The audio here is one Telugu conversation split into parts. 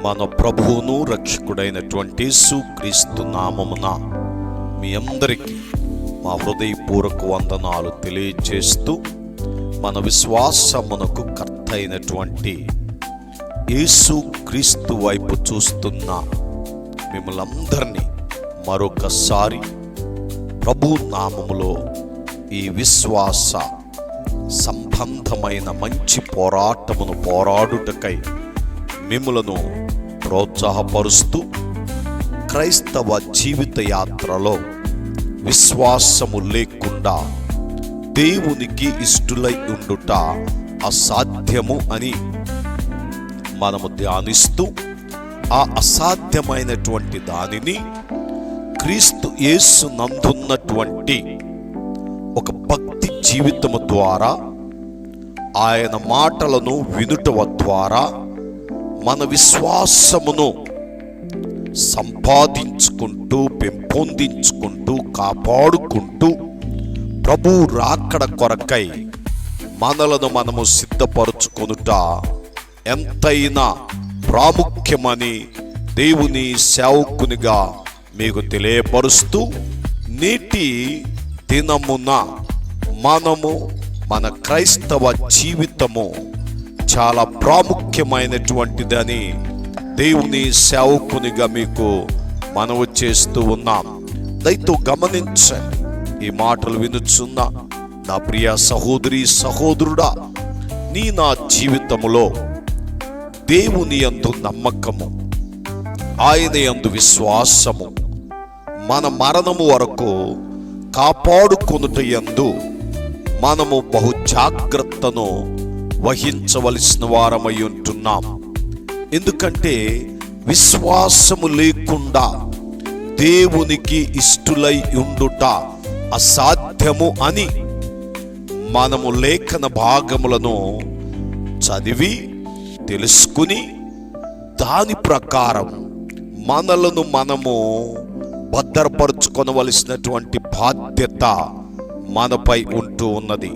మన ప్రభువును రక్షకుడైనటువంటి యేసుక్రీస్తు నామమున మీ అందరికీ మా హృదయపూర్వక వందనాలు తెలియజేస్తూ, మన విశ్వాసమునకు కర్త అయినటువంటి యేసుక్రీస్తు వైపు చూస్తున్న మిమ్మల్ని అందరినీ మరొకసారి ప్రభు నామములో ఈ విశ్వాస సంబంధమైన మంచి పోరాటమును పోరాడుటకై మిమ్మలను ప్రోత్సాహపరుస్తూ, క్రైస్తవ జీవిత యాత్రలో విశ్వాసము లేకుండా దేవునికి ఇష్టులై ఉండుట అసాధ్యము అని మనము ధ్యానిస్తూ, ఆ అసాధ్యమైనటువంటి దానిని క్రీస్తు యేసు నందున్నటువంటి ఒక భక్తి జీవితము ద్వారా, ఆయన మాటలను వినుట ద్వారా మన విశ్వాసమును సంపాదించుకుంటూ, పెంపొందించుకుంటూ, కాపాడుకుంటూ ప్రభు రాకడ కొరకై మనలను మనము సిద్ధపరచుకొనుట ఎంతైనా ప్రాముఖ్యమని దేవుని సేవకునిగా మీకు తెలియపరుస్తూ, నేటి దినమున మనము మన క్రైస్తవ జీవితము చాలా ప్రాముఖ్యమైనటువంటిదని దేవుని సేవకునిగా మీకు మనవి చేస్తూ ఉన్నాం. దయతో గమనించండి. ఈ మాటలు వినుచున్న నా ప్రియ సహోదరి సహోదరుడా, నా జీవితములో దేవుని యందు నమ్మకము, ఆయన యందు విశ్వాసము మన మరణము వరకు కాపాడుకొనుట యందు మనము బహు జాగ్రత్తను వహించవలసిన వారమై ఉంటున్నాం. ఎందుకంటే విశ్వాసము లేకుండా దేవునికి ఇష్టులై ఉండుట అసాధ్యము అని మనము లేఖన భాగములను చదివి తెలుసుకుని, దాని ప్రకారం మనలను మనము భద్రపరుచుకొనవలసినటువంటి బాధ్యత మనపై ఉంటూ ఉన్నది.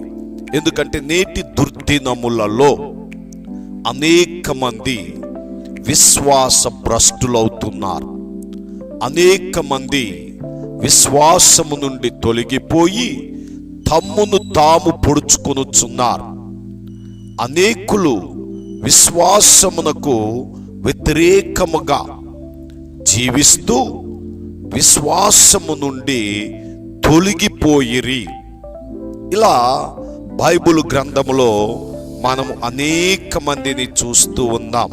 ఎందుకంటే నేటి దుర్దినములలో అనేక మంది విశ్వాస భ్రష్టులవుతున్నారు. అనేక మంది విశ్వాసము నుండి తొలగిపోయి తమ్మును తాము పొడుచుకొనుచున్నారు. అనేకులు విశ్వాసమునకు వ్యతిరేకముగా జీవిస్తూ విశ్వాసము నుండి తొలగిపోయిరి. ఇలా బైబిల్ గ్రంథములో మనము అనేక మందిని చూస్తూ ఉన్నాం.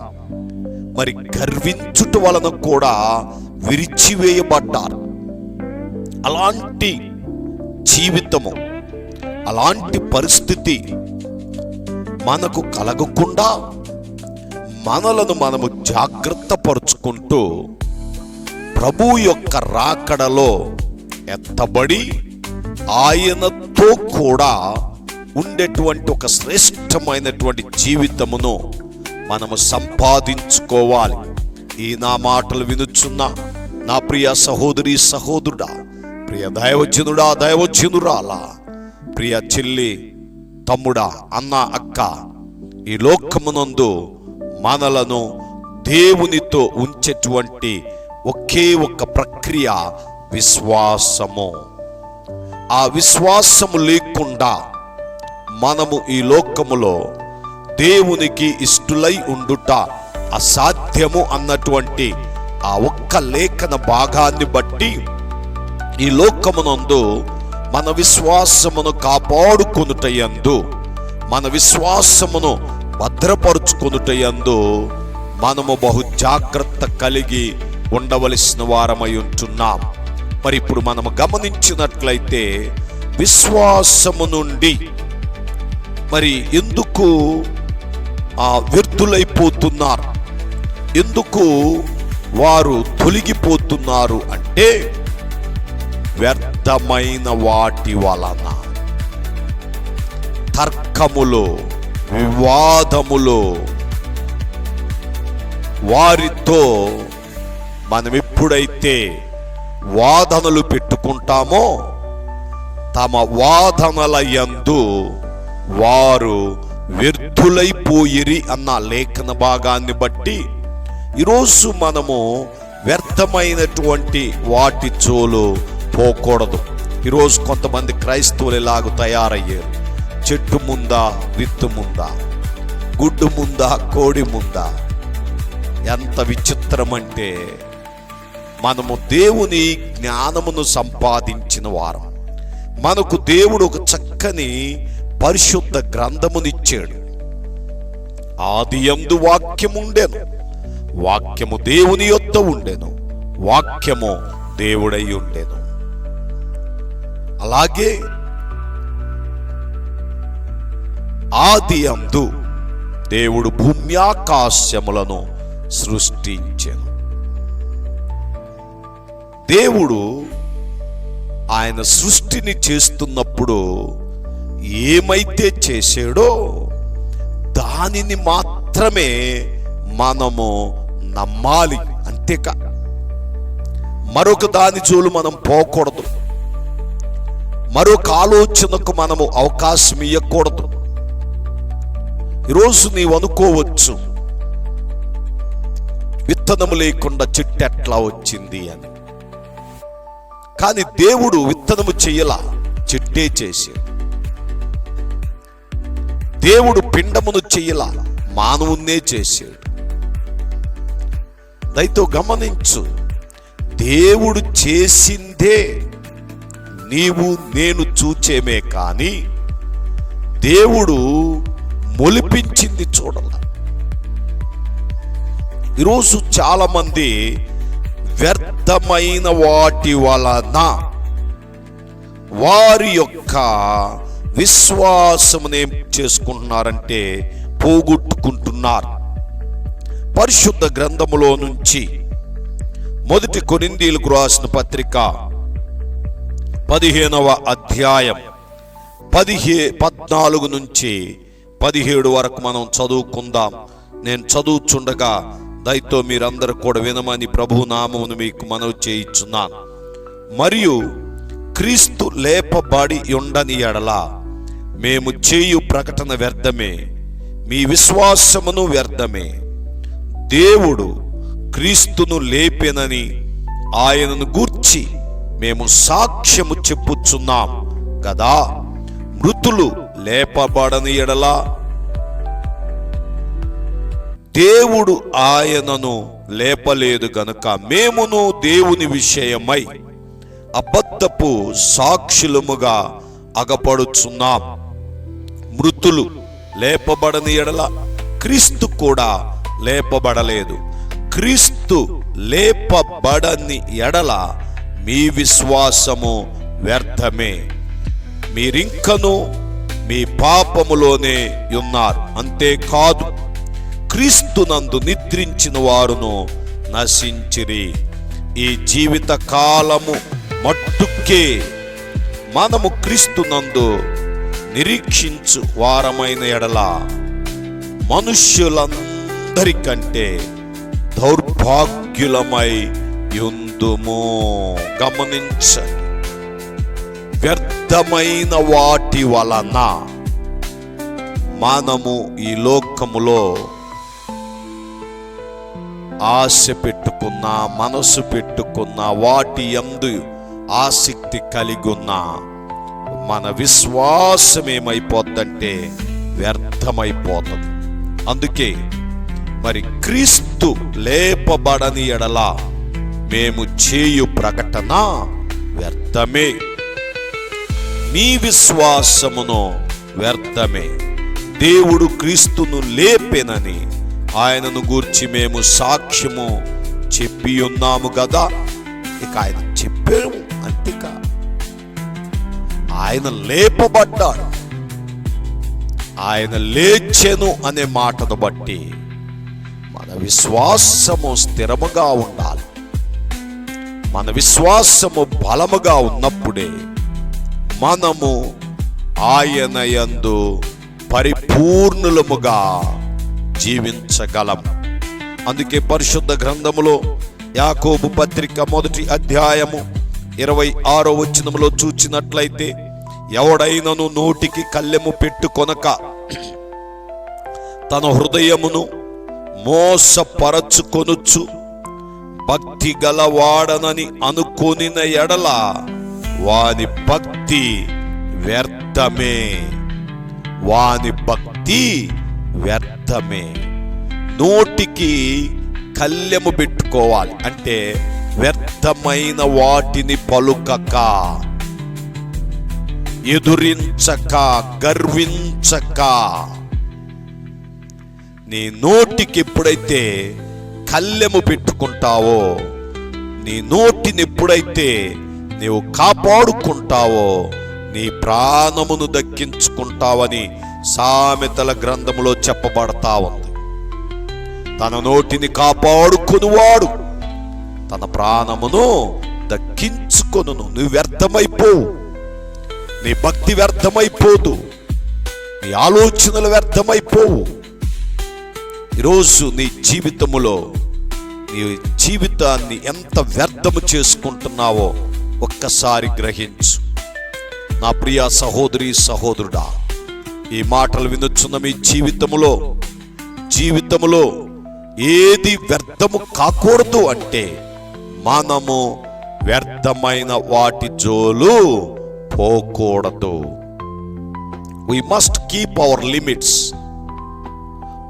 మరి గర్వించుట వలన కూడా విరిచివేయబడ్డారు. అలాంటి జీవితము, అలాంటి పరిస్థితి మనకు కలగకుండా మనలను మనము జాగ్రత్త పరుచుకుంటూ ప్రభు యొక్క రాకడలో ఎత్తబడి ఆయనతో కూడా ఉండేటువంటి ఒక శ్రేష్టమైనటువంటి జీవితమును మనము సంపాదించుకోవాలి. ఈ నా మాటలు వినుచున్న నా ప్రియ సహోదరి సహోదరుడా, ప్రియ దైవజనుడా దైవజనురాలా, ప్రియ చెల్లి తమ్ముడా, అన్న అక్క, ఈ లోకమునందు మనలను దేవునితో ఉంచేటువంటి ఒకే ఒక ప్రక్రియ విశ్వాసము. ఆ విశ్వాసము లేకుండా మనము ఈ లోకములో దేవునికి ఇష్టులై ఉండుట అసాధ్యము అన్నటువంటి ఆ ఒక్క లేఖన భాగాన్ని బట్టి ఈ లోకమునందు మన విశ్వాసమును కాపాడుకొనుటయందు, మన విశ్వాసమును భద్రపరుచుకొనుటయందు మనము బహు జాగ్రత్త కలిగి ఉండవలసిన వారమై ఉంటున్నాం. మరి ఇప్పుడు మనము గమనించినట్లయితే విశ్వాసము నుండి మరి ఎందుకు వ్యర్థులైపోతున్నారు, ఎందుకు వారు తొలగిపోతున్నారు అంటే వ్యర్థమైన వాటి వలన, తర్కములో, వివాదములో వారితో మనం ఎప్పుడైతే వాదనలు పెట్టుకుంటామో తమ వాదనల యందు వారు వ్యర్థులైపోయిరి అన్న లేఖన భాగాన్ని బట్టి ఈరోజు మనము వ్యర్థమైనటువంటి వాటి జోలు పోకూడదు. ఈరోజు కొంతమంది క్రైస్తవులు ఎలాగూ తయారయ్యారు. చెట్టు ముందా విత్తు ముందా, గుడ్డు ముందా కోడి ముందా. ఎంత విచిత్రం అంటే, మనము దేవుని జ్ఞానమును సంపాదించిన వారం. మనకు దేవుడు ఒక చక్కని పరిశుద్ధ గ్రంథమునిచ్చాడు. ఆదియందు వాక్యము ఉండెను, వాక్యము దేవుని యొద్ద ఉండెను, వాక్యము దేవుడై ఉండెను. అలాగే ఆదియందు దేవుడు భూమి ఆకాశములను సృష్టించెను. దేవుడు ఆయన సృష్టిని చేస్తున్నప్పుడు ఏమైతే చేశాడో దానిని మాత్రమే మనము నమ్మాలి. అంతేకా మరొక దాని జోలు మనం పోకూడదు. మరొక ఆలోచనకు మనము అవకాశం ఇవ్వకూడదు. ఈరోజు నీవు అనుకోవచ్చు, విత్తనము లేకుండా చెట్టు ఎట్లా వచ్చింది అని. కానీ దేవుడు విత్తనము చెయ్యలా, చెట్టే చేశాడు. దేవుడు పిండమును చెయ్యలా, మానవున్నే చేశాడు. దయతో గమనించు, దేవుడు చేసిందే నీవు నేను చూచేమే కానీ దేవుడు మొలిపించింది చూడాల. ఈరోజు చాలా మంది వ్యర్థమైన వాటి వలన వారి యొక్క విశ్వాసమును ఏం చేసుకుంటున్నారంటే పోగొట్టుకుంటున్నారు. పరిశుద్ధ గ్రంథములో నుంచి మొదటి కొరింథీయులకు రాసిన పత్రిక 15వ అధ్యాయం 14 నుంచి 17 వరకు మనం చదువుకుందాం. నేను చదువుచుండగా దయతో మీరందరూ కూడా వినమని ప్రభు నామమును మీకు మనవి చేయుచున్నాను. మరియు క్రీస్తు లేపబడి ఉండని ఎడల మేము చేయు ప్రకటన వ్యర్థమే, మీ విశ్వాసమును వ్యర్థమే. దేవుడు క్రీస్తును లేపెనని ఆయనను గూర్చి మేము సాక్ష్యము చెప్పుచున్నాం కదా. మృతులు లేపబడని ఎడల దేవుడు ఆయనను లేపలేదు గనుక మేమును దేవుని విషయమై అబద్ధపు సాక్షులముగా అగపడుచున్నాం. మృతులు లేపబడని ఎడల క్రీస్తు కూడా లేపబడలేదు. క్రీస్తు లేపబడని ఎడల మీ విశ్వాసము వ్యర్థమే, మీరింకను మీ పాపములోనే ఉన్నారు. అంతేకాదు, క్రీస్తునందు నిద్రించిన వారును నశించిరి. ఈ జీవిత కాలము మట్టుకే మనము క్రీస్తునందు నిరీక్షించు వారమైన ఎడల మనుష్యులందరికంటే దౌర్భాగ్యులమై యుందుము. గమనించండి, వ్యర్థమైన వాటి వలన మనము ఈ లోకములో ఆశ పెట్టుకున్న, మనసు పెట్టుకున్న వాటి యందు ఆసక్తి కలిగి ఉన్న మన విశ్వాసం ఏమైపోద్దంటే వ్యర్థమైపోతుంది. అందుకే మరి క్రీస్తు లేపబడని ఎడల మేము చేయు ప్రకటన వ్యర్థమే, మీ విశ్వాసమును వ్యర్థమే. దేవుడు క్రీస్తును లేపెనని ఆయనను గూర్చి మేము సాక్ష్యము చెప్పి ఉన్నాము కదా. ఇక ఆయన చెప్పాము అంతేకా, ఆయన లేపబడ్డాడు, ఆయన లేచెను అనే మాటను బట్టి మన విశ్వాసము స్థిరముగా ఉండాలి. మన విశ్వాసము బలముగా ఉన్నప్పుడే మనము ఆయన యందు పరిపూర్ణులముగా జీవించగలం. అందుకే పరిశుద్ధ గ్రంథములో యాకోబు పత్రిక 1వ అధ్యాయము 26వ వచనములో చూచినట్లయితే, ఎవడైనను నోటికి కళ్ళెము పెట్టుకొనక తన హృదయమును మోసపరచుకొనుచు భక్తి గలవాడనని అనుకొనిన ఎడల వాని భక్తి వ్యర్థమే. వాని భక్తి వ్యర్థమే. నోటికి కళ్ళెము పెట్టుకోవాలి అంటే వ్యర్థమైన వాటిని పలుకక, ఎదురించక, గర్వించక. నీ నోటికి ఎప్పుడైతే కళ్ళెము పెట్టుకుంటావో, నీ నోటిని ఎప్పుడైతే నీవు కాపాడుకుంటావో, నీ ప్రాణమును దక్కించుకుంటావని సామెతల గ్రంథములో చెప్పబడతా ఉంది. తన నోటిని కాపాడుకునివాడు తన ప్రాణమును దక్కించుకొనును. నువ్వు వ్యర్థమైపోవు, నీ భక్తి వ్యర్థమైపోదు, నీ ఆలోచనలు వ్యర్థమైపోవు. ఈరోజు నీ జీవితములో నీ జీవితాన్ని ఎంత వ్యర్థము చేసుకుంటున్నావో ఒక్కసారి గ్రహించు. నా ప్రియ సహోదరి సహోదరుడా, ఈ మాటలు వినొచ్చున్న మీ జీవితములో ఏది వ్యర్థము కాకూడదు అంటే మనము వ్యర్థమైన వాటి జోలు పోకూడదు. We must keep our limits.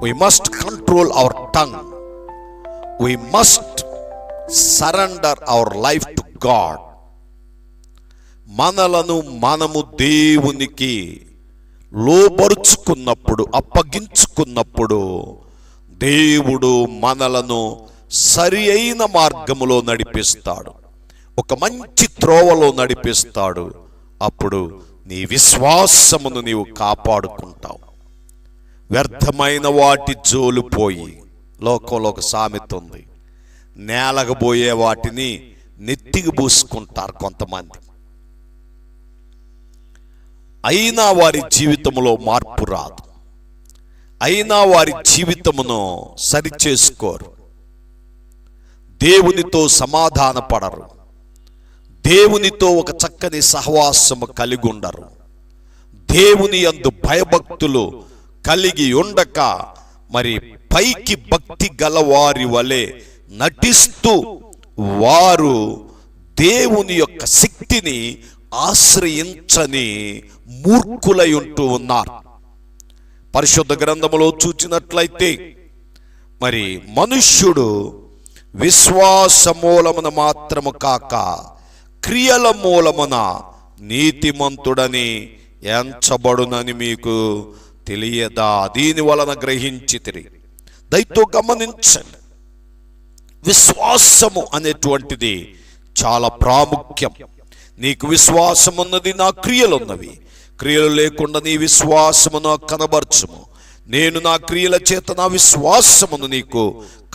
We must control our tongue. We must surrender our life to God. మనలను మనము దేవునికి లోబరుచుకున్నప్పుడు, అప్పగించుకున్నప్పుడు దేవుడు మనలను సరి అయిన మార్గములో నడిపిస్తాడు, ఒక మంచి త్రోవలో నడిపిస్తాడు. అప్పుడు నీ విశ్వాసమును నీవు కాపాడుకుంటావు. వ్యర్థమైన వాటి జోలు పోయి, లోకంలో ఒక సామెత ఉంది, నేలగబోయే వాటిని నెత్తికి పూసుకుంటారు కొంతమంది. అయినా వారి జీవితంలో మార్పు రాదు, అయినా వారి జీవితమును సరిచేసుకోరు, దేవునితో సమాధాన పడరు, దేవునితో ఒక చక్కని సహవాసము కలిగి ఉండరు, దేవుని యందు భయభక్తులు కలిగి ఉండక మరి పైకి భక్తి గలవారి వలె నటిస్తూ వారు దేవుని యొక్క శక్తిని ఆశ్రయించని మూర్ఖులై ఉంటూ ఉన్నారు. పరిశుద్ధ గ్రంథములో చూచినట్లయితే మరి మనుష్యుడు విశ్వాస మూలమున మాత్రము కాక క్రియల మూలమున నీతిమంతుడని ఎంచబడునని మీకు తెలియదా? దీని వలన గ్రహించితిరి. దయతో గమనించండి, విశ్వాసము అనేటువంటిది చాలా ప్రాముఖ్యం. నీకు విశ్వాసం ఉన్నది, నా క్రియలు ఉన్నవి. క్రియలు లేకుండా నీ విశ్వాసమును కనబరచుము. నేను నా క్రియల చేత నా విశ్వాసమును నీకు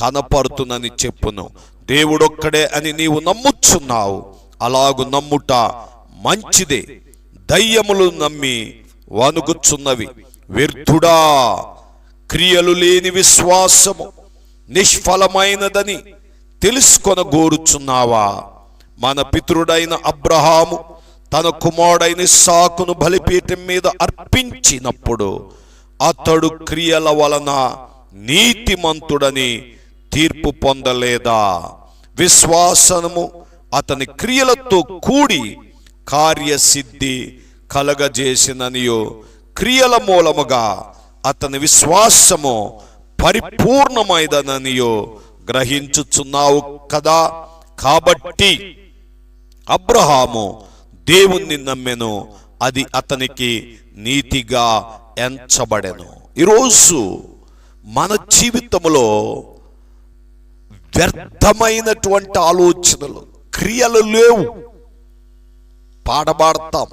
కనపరుతునని చెప్పును. దేవుడొక్కడే అని నీవు నమ్ముచున్నావు, అలాగు నమ్ముట మంచిదే. దయ్యములు నమ్మి వణుకుచున్నవి. వ్యర్థుడా, క్రియలు లేని విశ్వాసము నిష్ఫలమైనదని తెలుసుకొనగోరుచున్నావా? మన పితరుడైన అబ్రహాము తన కుమారుడైన ఇస్సాకును బలిపీఠం మీద అర్పించినప్పుడు అతడు క్రియల వలన నీతిమంతుడని తీర్పు పొందలేదా? విశ్వాసము అతని క్రియలతో కూడి కార్యసిద్ధి కలగజేసిననియో, క్రియల మూలముగా అతని విశ్వాసము పరిపూర్ణమైనదనియో గ్రహించుచున్నావు కదా. కాబట్టి అబ్రహాము దేవుణ్ణి నమ్మెను, అది అతనికి నీతిగా ఎంచబడెను. ఈరోజు మన జీవితంలో వ్యర్థమైనటువంటి ఆలోచనలు, క్రియలు లేవు. పాడబాడతాం,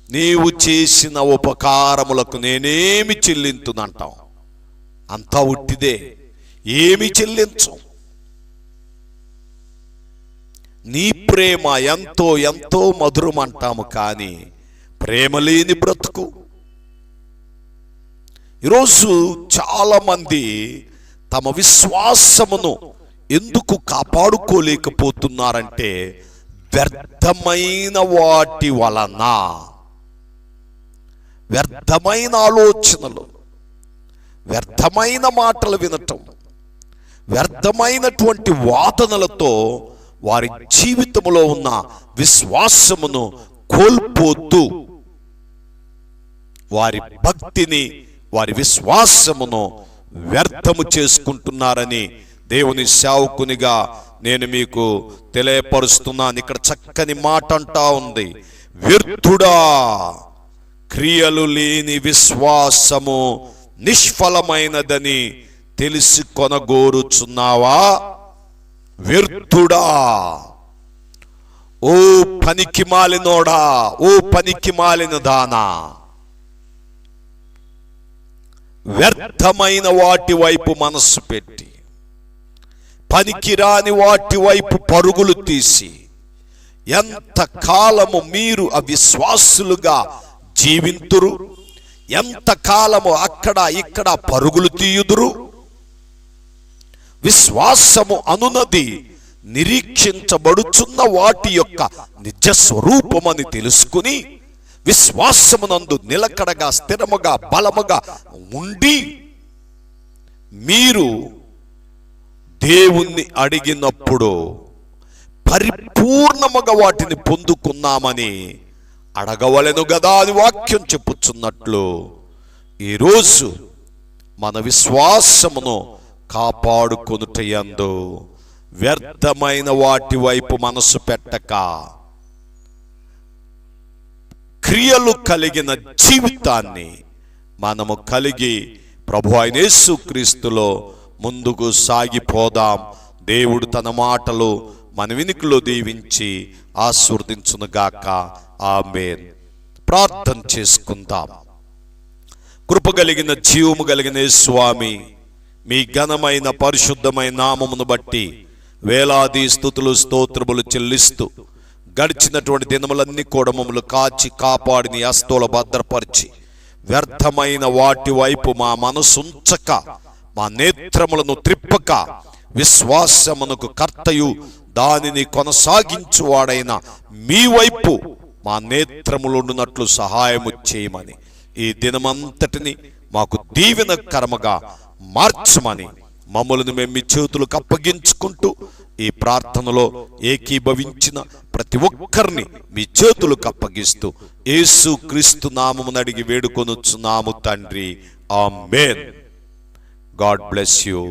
నీవు చేసిన ఉపకారములకు నేనేమి చెల్లింతునంటాం. అంతా ఉట్టిదే, ఏమి చెల్లించం. నీ ప్రేమ ఎంతో ఎంతో మధురం అంటాము, కానీ ప్రేమ లేని బ్రతుకు. ఈరోజు చాలా మంది తమ విశ్వాసమును ఎందుకు కాపాడుకోలేకపోతున్నారంటే వ్యర్థమైన వాటి వలన, వ్యర్థమైన ఆలోచనలు, వ్యర్థమైన మాటలు వినటం, వ్యర్థమైనటువంటి వాదనలతో వారి జీవితంలో ఉన్న విశ్వాసమును కోల్పోతూ వారి భక్తిని, వారి విశ్వాసమును వ్యర్థము చేసుకుంటున్నారని దేవుని సేవకునిగా నేను మీకు తెలియపరుస్తున్నాను. ఇక్కడ చక్కని మాట అంటా ఉంది, వ్యర్థుడా, క్రియలు లేని విశ్వాసము నిష్ఫలమైనదని తెలిసి కొనగోరుచున్నావా? వ్యర్థుడా, ఓ పనికి మాలినోడా, ఓ పనికి మాలిన దానా, వ్యర్థమైన వాటి వైపు మనస్సు పెట్టి పనికిరాని వాటి వైపు పరుగులు తీసి ఎంత కాలము మీరు అవిశ్వాసులుగా జీవింతురు? ఎంత కాలము అక్కడ ఇక్కడ పరుగులు తీయుదురు? విశ్వాసము అనునది నిరీక్షించబడుచున్న వాటి యొక్క నిజ స్వరూపమని తెలుసుకుని విశ్వాసమునందు నిలకడగా, స్థిరముగా, బలముగా ఉండి మీరు దేవుణ్ణి అడిగినప్పుడు పరిపూర్ణముగా వాటిని పొందుకున్నామని అడగవలెను గదా అని వాక్యం చెప్పుచున్నట్లు ఈరోజు మన విశ్వాసమును కాపాడుకొనుటయందు వ్యర్థమైన వాటి వైపు మనసు పెట్టక క్రియలు కలిగిన జీవితాన్ని మనము కలిగి ప్రభు అయిన యేసుక్రీస్తులో ముందుకు సాగిపోదాం. దేవుడు తన మాటలు మన వినికిలో దీవించి ఆశీర్వదించునుగాక. ఆమేన్. ప్రార్థన చేసుకుందాం. కృపగలిగిన జీవము కలిగిన స్వామి, మీ ఘనమైన పరిశుద్ధమైన నామమును బట్టి వేలాది స్తుతులు స్తోత్రములు చెల్లిస్తూ గడిచినటువంటి దినములన్నీ కూడా మమ్మల్ని కాచి కాపాడి నీ హస్తములో భద్రపరిచి వ్యర్థమైన వాటి వైపు మా మనసు ఉంచక, మా నేత్రములను త్రిప్పక, విశ్వాసమునకు కర్తయు దానిని కొనసాగించువాడైన మీ వైపు మా నేత్రములుండునట్లు సహాయము చేయమని, ఈ దినమంతటిని మాకు దీవెనకరముగా మార్చమని మమ్మల్ని మేము మీ చేతులకు అప్పగించుకుంటూ ఈ ప్రార్థనలో ఏకీభవించిన ప్రతి ఒక్కరిని మీ చేతులకు అప్పగిస్తూ యేసుక్రీస్తు నామమున అడిగి వేడుకొనుచున్నాము తండ్రి. ఆమేన్. God bless you.